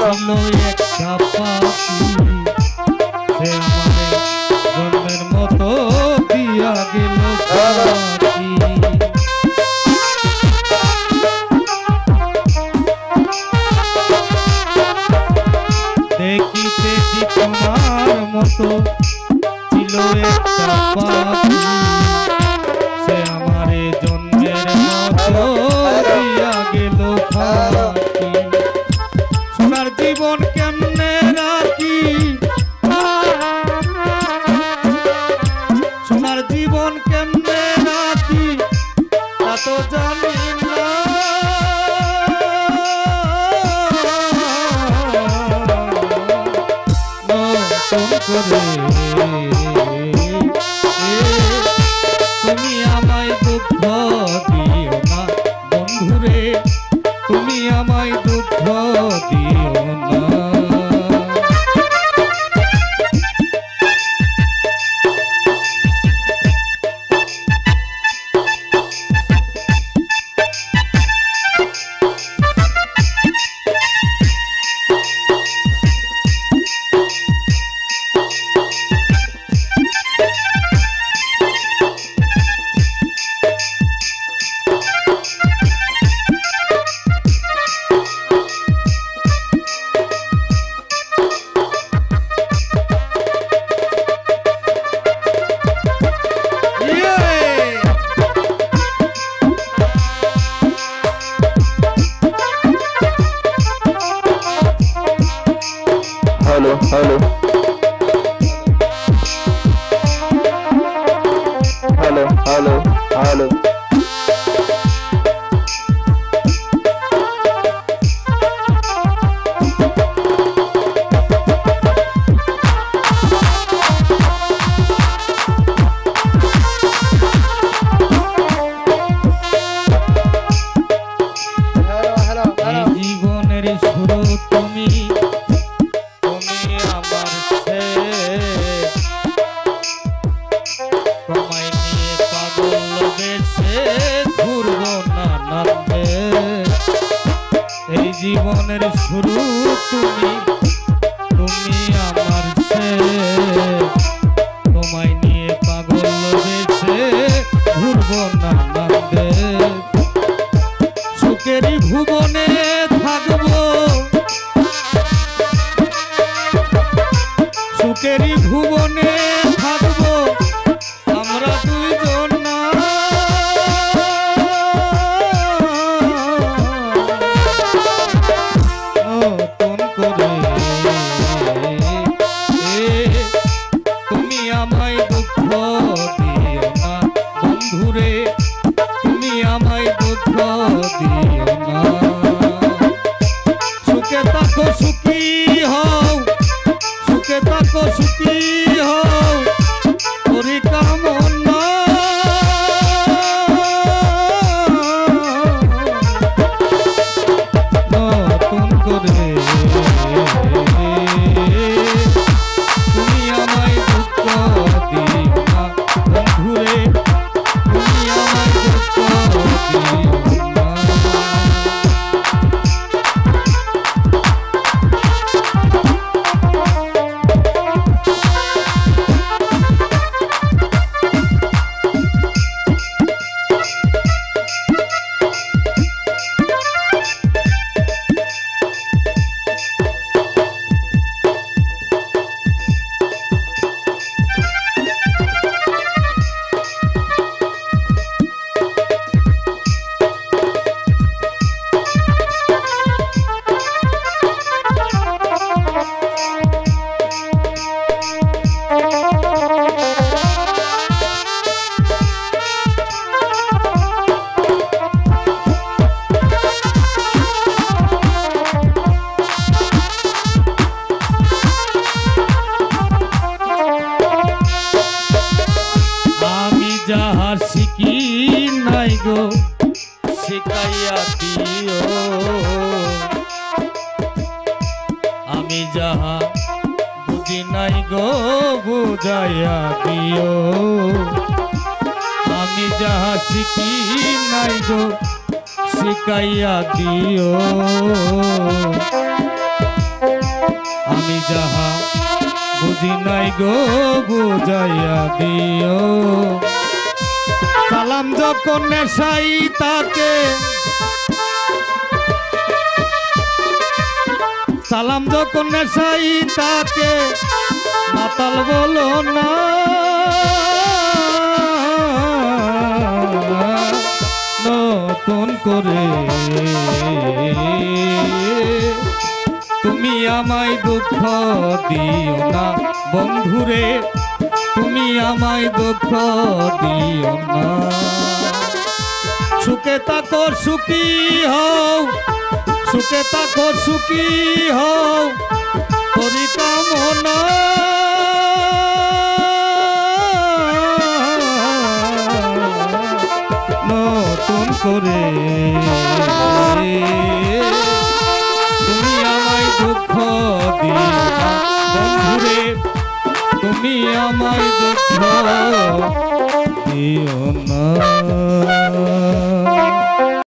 ছিল একটা পাখি সে আমারে জন্মের মতো দিয়া গেল পাখি। দেখিতে ঠিক তোমার মতো ছিল একটা পাখি সে আমারে জন্মের মতো দিয়া গেল পাখি। সোনার জীবন কেমনে রাখি, সোনার জীবন কেমনে রাখি তা তো জানি না। তুমি আমায় দুঃখ দিও না বন্ধুরে, তুমি আমায় দুঃখ দিও না। Hello hello hello hello hello জীবনের শুরু তুমি, তোমায় নিয়ে পাগল বেশে ঘুরব নানান্দে। এই জীবনের শুরু তুমি, তুমি আমার সে, তোমায় নিয়ে পাগল বেশে ঘুরব নানান্দে। সুখেরই ভুবনে থাকবো, সুখেরই ভুবনে থাকবো আমরা দুইজন না। নতুন করে তুমি আমায় দুঃখ দিও না বন্ধুরে, তুমি আমায় দুঃখ দিও না। সুখে থাকো সুখী হও, সুখে থাকো সুখী হও করি কামনা। নতুন করে তুমি আমায় দুঃখ দিও না বন্ধুরে, তুমি আমায় দুঃখ দিও না। যাহার শিখি নাই গো শিখাইয়া দিও, আমি যাহা বুঝি নাই গো বুঝাইয়া দিও। আমি যাহা শিখি নাই গো শিখাইয়া দিও। যাহা বুঝি নাই গো বুঝাইয়া দিও। সালাম যখন নেশাই তাকে, সালাম যখন নেশাই তাকে মাতাল বলো না। নতুন করে তুমি আমায় দুঃখ দিও না বন্ধুরে, তুমি আমায় দুঃখ দিও না। সুখে থাকো সুখী হও, সুখে থাকো সুখী হও করি কামনা। নতুন করে তুমি আমায় দুঃখ দিও না বন্ধুরে, তুমি আমায় দুঃখ দিও না।